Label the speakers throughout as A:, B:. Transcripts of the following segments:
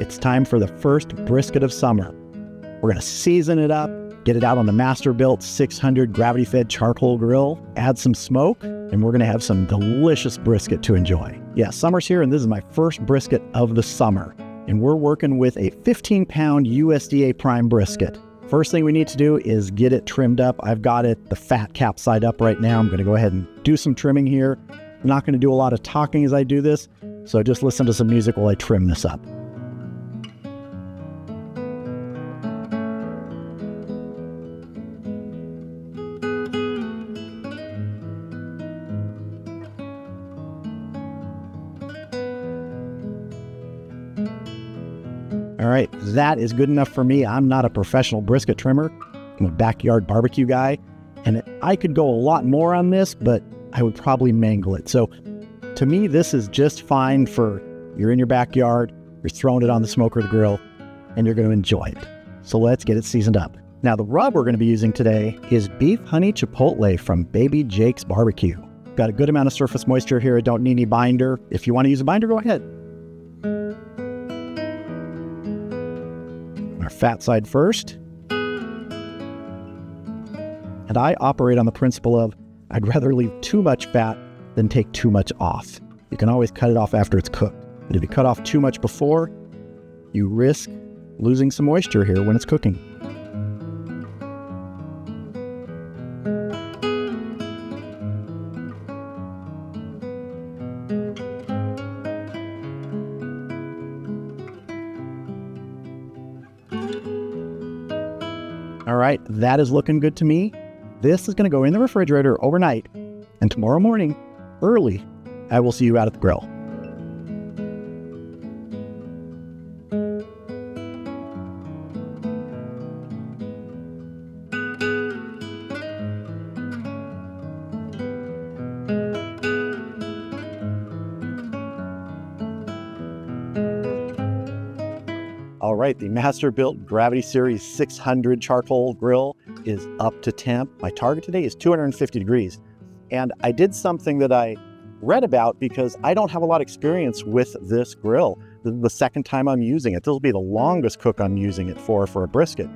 A: it's time for the first brisket of summer. We're going to season it up, get it out on the Masterbuilt 600 gravity-fed charcoal grill, add some smoke, and we're going to have some delicious brisket to enjoy. Yeah, summer's here, and this is my first brisket of the summer. And we're working with a 15-pound USDA Prime Brisket. First thing we need to do is get it trimmed up. I've got it, the fat cap side up right now. I'm going to go ahead and do some trimming here. I'm not going to do a lot of talking as I do this, so just listen to some music while I trim this up. All right, that is good enough for me. I'm not a professional brisket trimmer. I'm a backyard barbecue guy, and I could go a lot more on this, but I would probably mangle it. So to me, this is just fine for you're in your backyard, you're throwing it on the smoker or the grill, and you're going to enjoy it. So let's get it seasoned up. Now, the rub we're going to be using today is beef honey chipotle from Baby Jake's Barbecue. Got a good amount of surface moisture here. I don't need any binder. If you want to use a binder, go ahead. Our fat side first. And I operate on the principle of I'd rather leave too much fat than take too much off. You can always cut it off after it's cooked. But if you cut off too much before, you risk losing some moisture here when it's cooking. All right, that is looking good to me. This is going to go in the refrigerator overnight, and tomorrow morning, early, I will see you out at the grill. All right, the Masterbuilt Gravity Series 600 charcoal grill is up to temp. My target today is 250 degrees. And I did something that I read about because I don't have a lot of experience with this grill. This is the second time I'm using it. This will be the longest cook I'm using it for a brisket.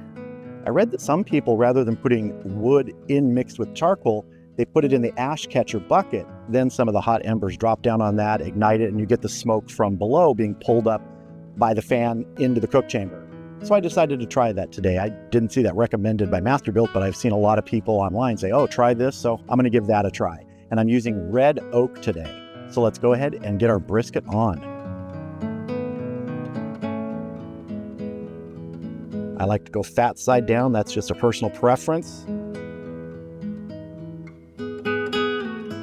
A: I read that some people, rather than putting wood in mixed with charcoal, they put it in the ash catcher bucket. Then some of the hot embers drop down on that, ignite it, and you get the smoke from below being pulled up by the fan into the cook chamber. So I decided to try that today. I didn't see that recommended by Masterbuilt, but I've seen a lot of people online say, oh, try this, so I'm gonna give that a try. And I'm using red oak today. So let's go ahead and get our brisket on. I like to go fat side down. That's just a personal preference.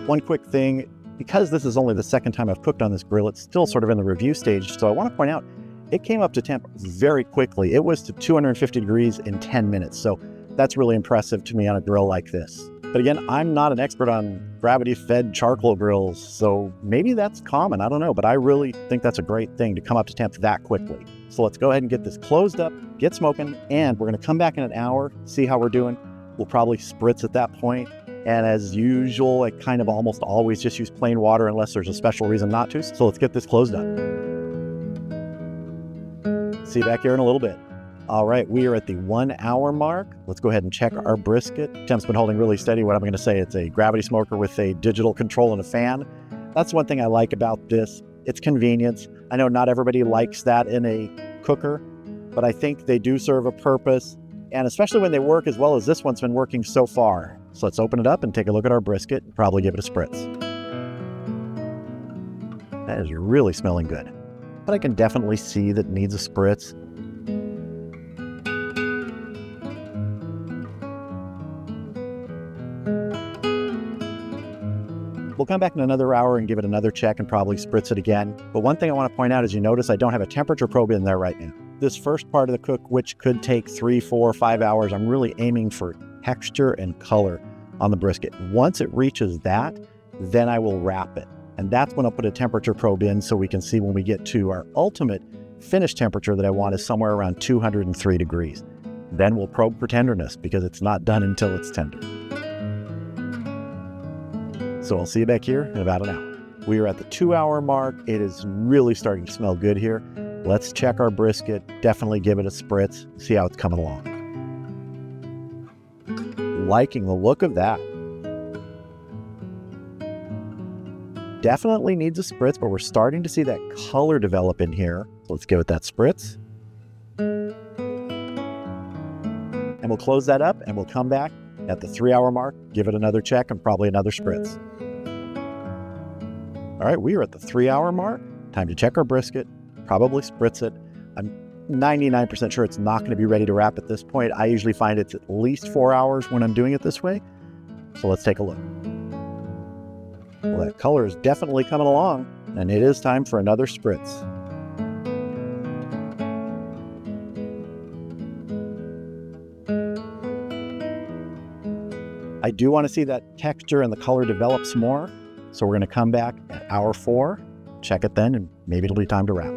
A: One quick thing, because this is only the second time I've cooked on this grill, it's still sort of in the review stage. So I want to point out, it came up to temp very quickly. It was to 250 degrees in 10 minutes. So that's really impressive to me on a grill like this. But again, I'm not an expert on gravity-fed charcoal grills, so maybe that's common, I don't know. But I really think that's a great thing to come up to temp that quickly. So let's go ahead and get this closed up, get smoking, and we're gonna come back in an hour, see how we're doing. We'll probably spritz at that point. And as usual, I kind of almost always just use plain water unless there's a special reason not to. So let's get this closed up. See you back here in a little bit. All right, we are at the 1 hour mark. Let's go ahead and check our brisket. Temp's been holding really steady. What I'm gonna say, it's a gravity smoker with a digital control and a fan. That's one thing I like about this. It's convenience. I know not everybody likes that in a cooker, but I think they do serve a purpose. And especially when they work as well as this one's been working so far. So let's open it up and take a look at our brisket and probably give it a spritz. That is really smelling good. But I can definitely see that it needs a spritz. We'll come back in another hour and give it another check and probably spritz it again. But one thing I want to point out is you notice I don't have a temperature probe in there right now. This first part of the cook, which could take 3, 4, 5 hours, I'm really aiming for texture and color on the brisket. Once it reaches that, then I will wrap it. And that's when I'll put a temperature probe in so we can see when we get to our ultimate finish temperature that I want is somewhere around 203 degrees. Then we'll probe for tenderness because it's not done until it's tender. So I'll see you back here in about an hour. We are at the 2 hour mark. It is really starting to smell good here. Let's check our brisket, definitely give it a spritz, see how it's coming along. Liking the look of that. Definitely needs a spritz, but we're starting to see that color develop in here. So let's give it that spritz. And we'll close that up and we'll come back at the 3-hour mark, give it another check and probably another spritz. All right, we are at the 3-hour mark. Time to check our brisket, probably spritz it. I'm 99% sure it's not going to be ready to wrap at this point. I usually find it's at least 4 hours when I'm doing it this way. So let's take a look. Well, that color is definitely coming along, and it is time for another spritz. I do want to see that texture and the color develop some more, so we're going to come back at hour 4, check it then, and maybe it'll be time to wrap.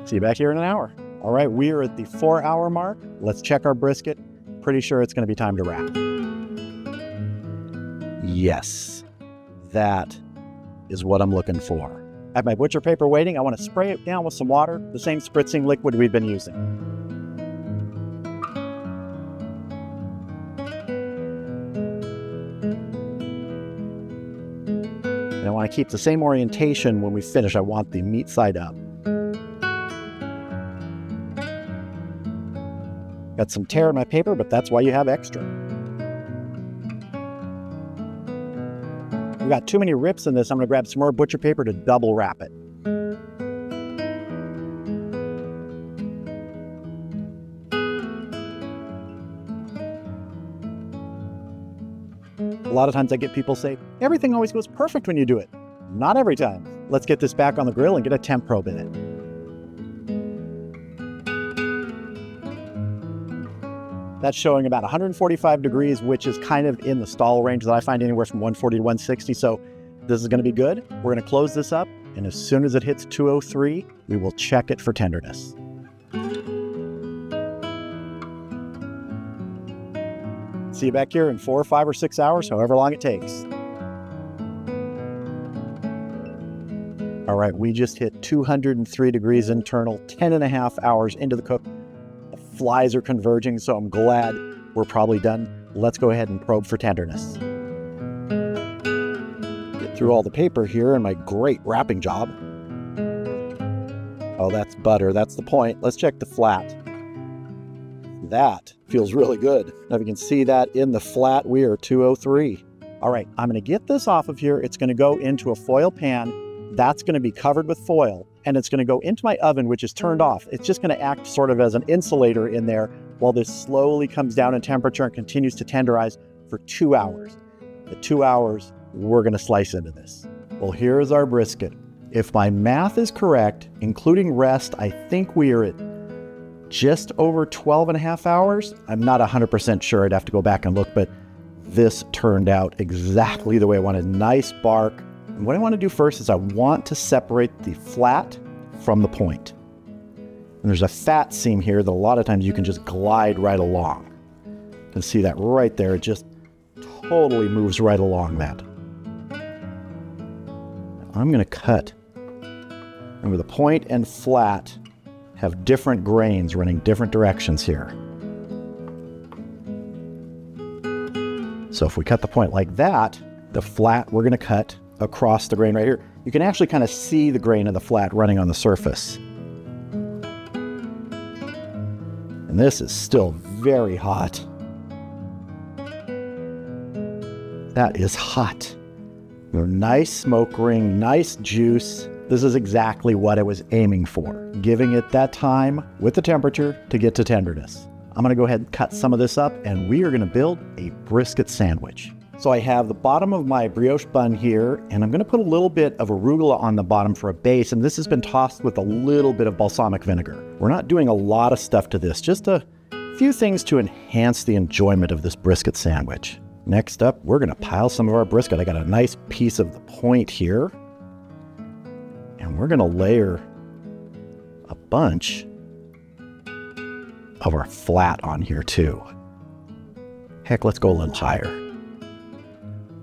A: See you back here in an hour. All right, we are at the 4-hour mark. Let's check our brisket. Pretty sure it's going to be time to wrap. Yes, that is what I'm looking for. I have my butcher paper waiting. I want to spray it down with some water, the same spritzing liquid we've been using. And I want to keep the same orientation when we finish. I want the meat side up. Got some tear in my paper, but that's why you have extra. We've got too many rips in this. I'm going to grab some more butcher paper to double wrap it. A lot of times I get people say, everything always goes perfect when you do it. Not every time. Let's get this back on the grill and get a temp probe in it. That's showing about 145 degrees, which is kind of in the stall range that I find anywhere from 140 to 160. So this is going to be good. We're going to close this up, and as soon as it hits 203, we will check it for tenderness. See you back here in 4 or 5 or 6 hours, however long it takes. All right, we just hit 203 degrees internal, 10.5 hours into the cook. The flies are converging, so I'm glad we're probably done. Let's go ahead and probe for tenderness. Get through all the paper here and my great wrapping job. Oh, that's butter. That's the point. Let's check the flat. That feels really good. Now, if you can see that in the flat, we are 203. All right, I'm going to get this off of here. It's going to go into a foil pan. That's going to be covered with foil, and it's going to go into my oven, which is turned off. It's just going to act sort of as an insulator in there while this slowly comes down in temperature and continues to tenderize for 2 hours. At 2 hours, we're going to slice into this. Well, here is our brisket. If my math is correct, including rest, I think we are at just over 12.5 hours. I'm not 100% sure. I'd have to go back and look, but this turned out exactly the way I wanted. Nice bark. And what I want to do first is I want to separate the flat from the point. And there's a fat seam here that a lot of times you can just glide right along. You can see that right there. It just totally moves right along that. I'm going to cut. Remember, the point and flat have different grains running different directions here. So if we cut the point like that, the flat we're going to cut across the grain right here. You can actually kind of see the grain of the flat running on the surface. And this is still very hot. That is hot. Nice smoke ring, nice juice. This is exactly what I was aiming for, giving it that time with the temperature to get to tenderness. I'm going to go ahead and cut some of this up, and we are going to build a brisket sandwich. So I have the bottom of my brioche bun here, and I'm going to put a little bit of arugula on the bottom for a base, and this has been tossed with a little bit of balsamic vinegar. We're not doing a lot of stuff to this, just a few things to enhance the enjoyment of this brisket sandwich. Next up, we're going to pile some of our brisket. I got a nice piece of the point here, and we're going to layer a bunch of our flat on here too. Heck, let's go a little higher.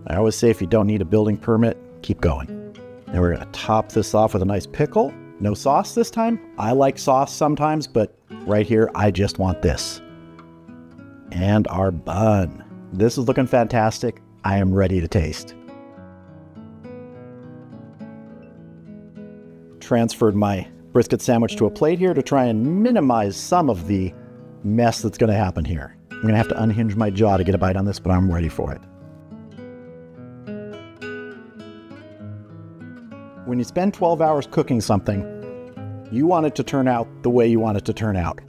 A: I always say if you don't need a building permit, keep going. Then we're gonna top this off with a nice pickle. No sauce this time. I like sauce sometimes, but right here, I just want this. And our bun. This is looking fantastic. I am ready to taste. Transferred my brisket sandwich to a plate here to try and minimize some of the mess that's gonna happen here. I'm gonna have to unhinge my jaw to get a bite on this, but I'm ready for it. When you spend 12 hours cooking something, you want it to turn out the way you want it to turn out.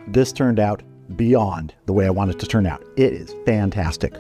A: This turned out beyond the way I want it to turn out. It is fantastic.